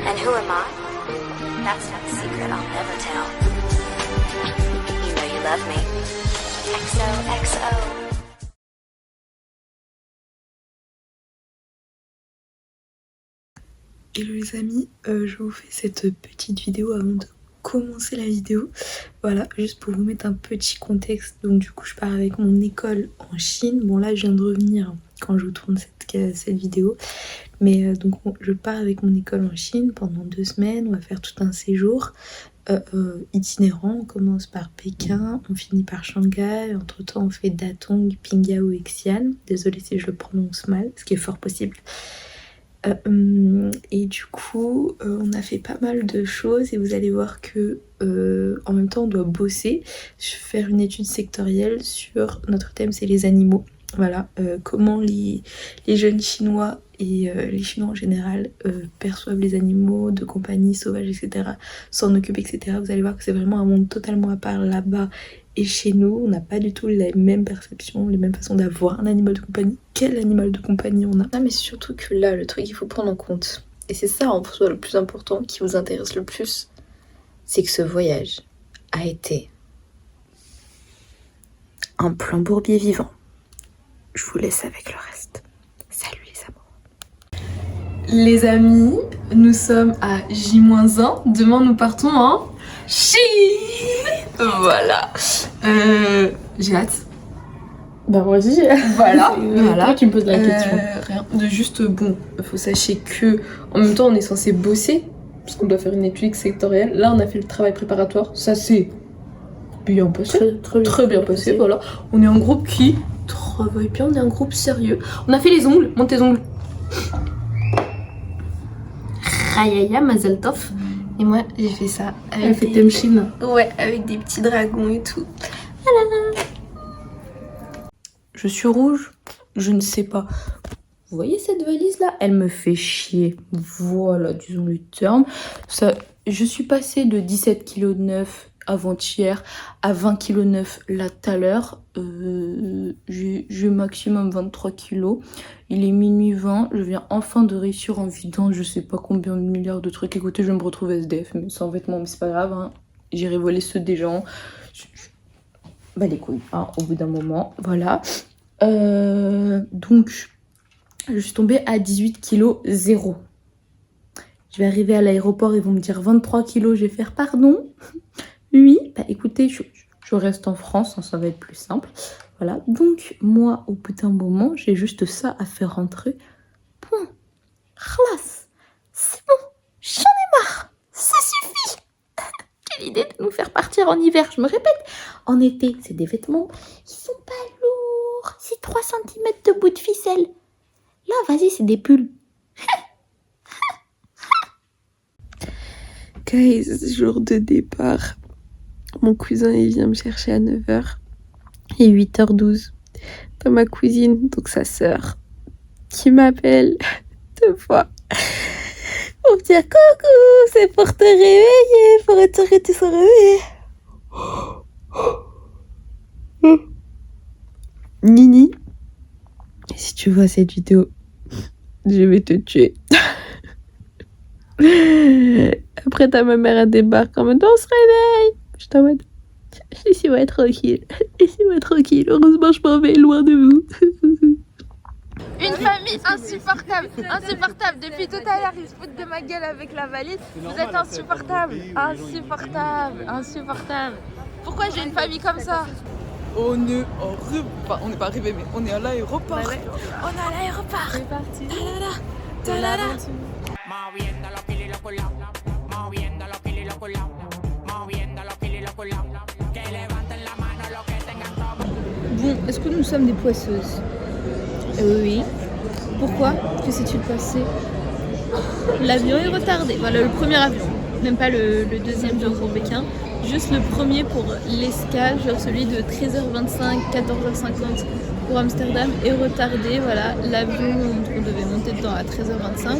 And who am I? That's not a secret I'll never tell. You know you love me. XOXO. Hello les amis, je vous fais cette petite vidéo avant de commencer la vidéo. Voilà, juste pour vous mettre un petit contexte. Donc du coup je pars avec mon école en Chine. Bon là je viens de revenir quand je vous tourne cette vidéo. Mais donc je pars avec mon école en Chine pendant 2 semaines. On va faire tout un séjour itinérant. On commence par Pékin, on finit par Shanghai. Entre temps on fait Datong, Pingyao et Xi'an. Désolée si je le prononce mal, ce qui est fort possible. Et du coup on a fait pas mal de choses et vous allez voir que en même temps on doit bosser, faire une étude sectorielle sur notre thème, c'est les animaux. Voilà, comment les jeunes chinois et les chinois en général perçoivent les animaux de compagnie sauvages, etc., s'en occupent, etc. Vous allez voir que c'est vraiment un monde totalement à part là-bas et chez nous. On n'a pas du tout les mêmes perceptions, les mêmes façons d'avoir un animal de compagnie. Quel animal de compagnie on a? Non mais surtout que là, le truc qu'il faut prendre en compte, et c'est ça en soi le plus important, qui vous intéresse le plus, c'est que ce voyage a été un plan bourbier vivant. Je vous laisse avec le reste. Salut les amours. Les amis, nous sommes à J-1. Demain nous partons en Chine. Voilà. J'ai hâte. Bah moi aussi. Voilà. Pourquoi tu me poses la question? Rien. De juste bon, faut sachez que en même temps on est censé bosser parce qu'on doit faire une étude sectorielle. Là on a fait le travail préparatoire. Ça c'est bien passé. Très bien passé. Voilà. On est un groupe qui travaille bien. On est un groupe sérieux. On a fait les ongles. Monte tes ongles. Rayaya Mazel Tov. Et moi j'ai fait ça avec Elle fait Chine. Ouais, avec des petits dragons et tout. Voilà. Je suis rouge, je ne sais pas. Vous voyez cette valise là? Elle me fait chier. Voilà, disons le terme. Ça, je suis passée de 17,9 kg avant-hier à 20,9 kg là tout à l'heure. J'ai maximum 23 kg. Il est minuit 20. Je viens enfin de réussir en vidant je sais pas combien de milliards de trucs. Écoutez, je vais me retrouve SDF, mais sans vêtements, mais c'est pas grave. Hein. J'irai voler ceux des gens. Bah les couilles, hein, au bout d'un moment. Voilà. Donc, je suis tombée à 18 kg 0. Je vais arriver à l'aéroport, ils vont me dire 23 kg. Je vais faire pardon. Oui, bah écoutez, je reste en France, hein, ça va être plus simple. Voilà, donc moi, au bout d'un moment, j'ai juste ça à faire rentrer. Point. Khalas. C'est bon, j'en ai marre. Ça suffit. Quelle idée de nous faire partir en hiver, je me répète. En été, c'est des vêtements, ils sont pas lourds. C'est 3 cm de bout de ficelle. Là, vas-y, c'est des pulls. Guys, jour de départ. Mon cousin, il vient me chercher à 9h. Et 8h12. T'as ma cousine, donc sa sœur, qui m'appelle 2 fois. Pour me dire coucou, c'est pour te réveiller, pour être que tu sois réveillé. Nini, si tu vois cette vidéo, je vais te tuer. Après, ta mère elle débarque en mode on se réveille. Je t'en mode laissez-moi tranquille. Laissez-moi tranquille. Heureusement, je m'en vais loin de vous. Une famille insupportable, insupportable. Depuis tout à l'heure, ils se foutent de ma gueule avec la valise. Vous êtes insupportable, insupportable, insupportable. Pourquoi j'ai une famille comme ça? On est enfin, on n'est pas arrivé, mais on est à l'aéroport. Bah ouais. On est à l'aéroport. C'est parti. Ta-da-da. Bon, est-ce que nous sommes des poisseuses? Oui. Pourquoi? Que s'est-il passé? L'avion est retardé. Voilà, le premier avion. Même pas le deuxième genre pour Pékin. Juste le premier pour l'escale, genre celui de 13h25, 14h50 pour Amsterdam est retardé. Voilà, l'avion, on devait monter dedans à 13h25.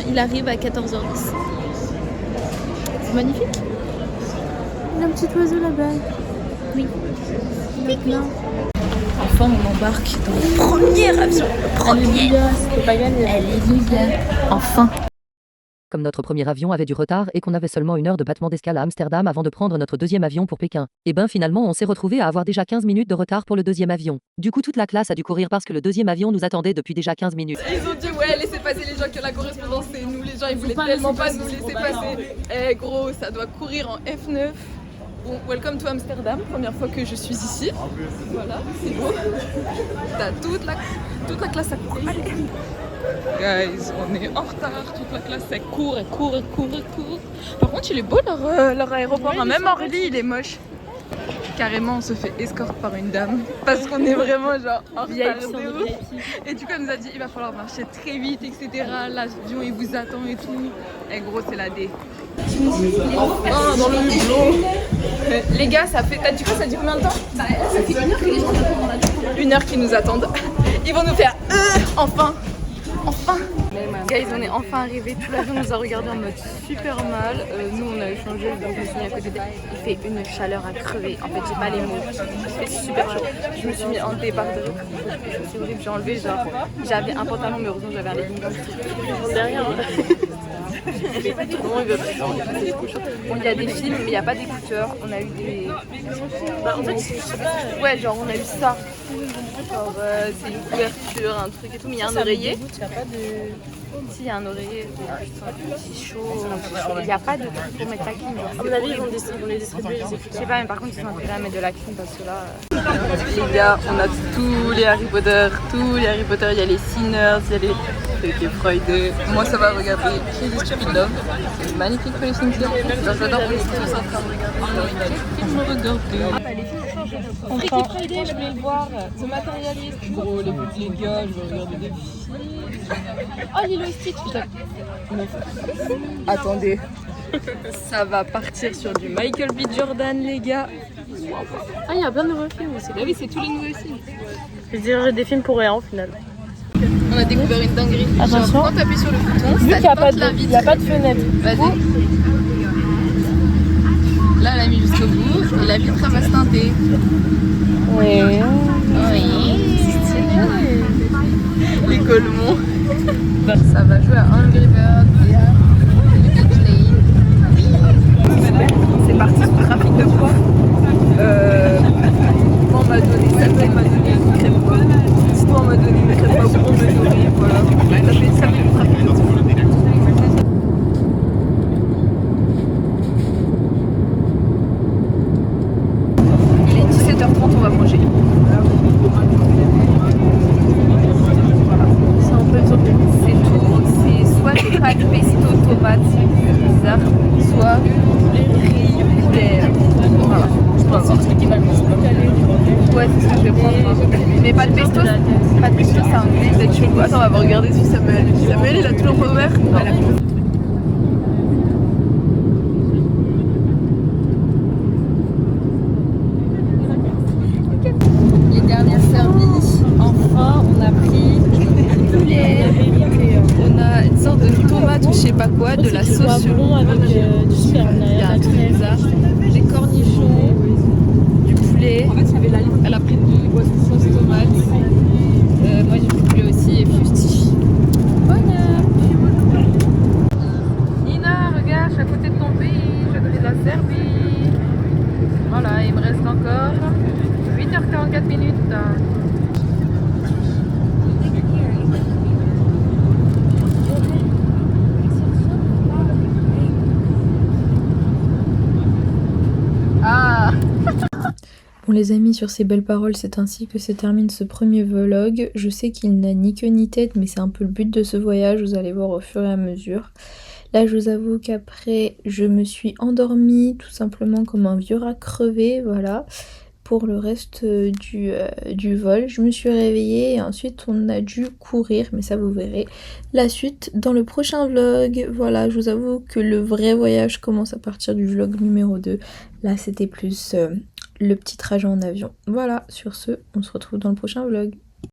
Il arrive à 14h10. C'est magnifique. Il y a un petit oiseau là-bas. Oui. Maintenant. Enfin, on embarque dans le premier avion. Le premier. Alléluia, c'était pas gagné. Alléluia. Enfin. Comme notre premier avion avait du retard et qu'on avait seulement 1 heure de battement d'escale à Amsterdam avant de prendre notre deuxième avion pour Pékin. Et ben finalement on s'est retrouvé à avoir déjà 15 minutes de retard pour le deuxième avion. Du coup toute la classe a dû courir parce que le deuxième avion nous attendait depuis déjà 15 minutes. Ils ont dit ouais, laissez passer les gens qui ont la correspondance, c'est nous les gens, ils voulaient tellement pas nous laisser passer. Eh gros, ça doit courir en F9. Bon, welcome to Amsterdam, première fois que je suis ici. Voilà, c'est beau. T'as toute la classe à courir. Guys, on est en retard, toute la classe elle court. Par contre il est beau leur aéroport, hein. Même Orly il est moche. Carrément on se fait escorte par une dame parce qu'on est vraiment genre en retard de ouf. Et du coup elle nous a dit il va falloir marcher très vite etc. L'avion il vous attend et tout. Et gros c'est la D. Enfin dans le hublot. Les gars ça fait... T'as dit quoi, ça dit combien de temps? Ça fait 1 heure que les gens attendent. 1 heure qu'ils nous attendent. Ils vont nous faire enfin. Guys, on est enfin arrivés. Tout l'avion nous a regardé en mode super mal. Nous, on a échangé, donc je me suis mis à côté d'elle. Il fait une chaleur à crever. En fait, j'ai pas les mots. Il fait super chaud. Je me suis mis en débardeur. C'est horrible. J'ai enlevé, genre, j'avais un pantalon, mais heureusement, j'avais un legging. Derrière. Bon, il y a des films, mais il n'y a pas d'écouteurs. On a eu des. Bah, en fait, ouais, genre, on a eu ça. Genre, c'est une couverture, un truc et tout, mais il y a un oreiller. Si, il y a un oreiller, c'est chaud. Il n'y a pas de truc pour mettre la clim. À mon avis, ils vont les distribuer. Je sais pas, mais par contre, ils sont intéressés à mettre de la clim parce que là. Les gars, on a tous les Harry Potter. Il y a les Sinners, il y a les Freud. Moi, ça va regarder Crazy Stupid Love. C'est une magnifique collection. J'adore, on est tous en train de regarder. Freaky Friday, je voulais le voir. The Materialist. Gros, les gars, je vais regarder des films. Oh, Lilo et Stitch, putain. Attendez. Ça va partir sur du Michael B. Jordan, les gars. Ah, il y a plein de nouveaux films aussi. Ah oui, c'est tous les nouveaux films. Je dirais des films pour rien au final. On a découvert une dinguerie. Attention. Genre, quand t'appuies sur le bouton, Vu ça qu'il n'y a, teinte pas de fenêtre. Vas-y. Là, elle a mis jusqu'au bout et la vitre va se teinter. Oui. Les Colmont. Ça va jouer à Angry Birds et à c'est parti sous trafic de poids. On m'a donné ça, on m'a donné une crème pomme. Histoire m'a donné une crème pomme pour me nourrir. Voilà. Ça fait du trafic de poids. Il est 17h30, on va manger. C'est tout, c'est soit des pâtes pesto tomates, c'est bizarre, soit riz poulet. Voilà. Ouais, c'est ce que je vais prendre. Mais pas de pesto, c'est un grille d'être chelou. Attends, on va regarder si Samuel. Samuel, il a toujours pas ouvert? Non. Les dernières servies. Enfin, on a pris du poulet. On a une sorte de tomate ou je sais pas quoi, de la sauce sur avec du sperme. il y a un truc bizarre. Des cornichons, du poulet. Elle a pris de sauce tomate. Moi j'ai pris du poulet aussi et fusti. Voilà. Nina, regarde, je suis à côté de ton pays, je suis à côté de la Serbie. Voilà, il me reste encore 8h44 minutes. Bon les amis, sur ces belles paroles, c'est ainsi que se termine ce premier vlog. Je sais qu'il n'a ni queue ni tête, mais c'est un peu le but de ce voyage, vous allez voir au fur et à mesure. Là je vous avoue qu'après je me suis endormie tout simplement comme un vieux rat crevé, voilà. Pour le reste du vol, je me suis réveillée et ensuite on a dû courir, mais ça vous verrez la suite dans le prochain vlog. Voilà, je vous avoue que le vrai voyage commence à partir du vlog numéro 2. Là c'était plus le petit trajet en avion. Voilà, sur ce, on se retrouve dans le prochain vlog.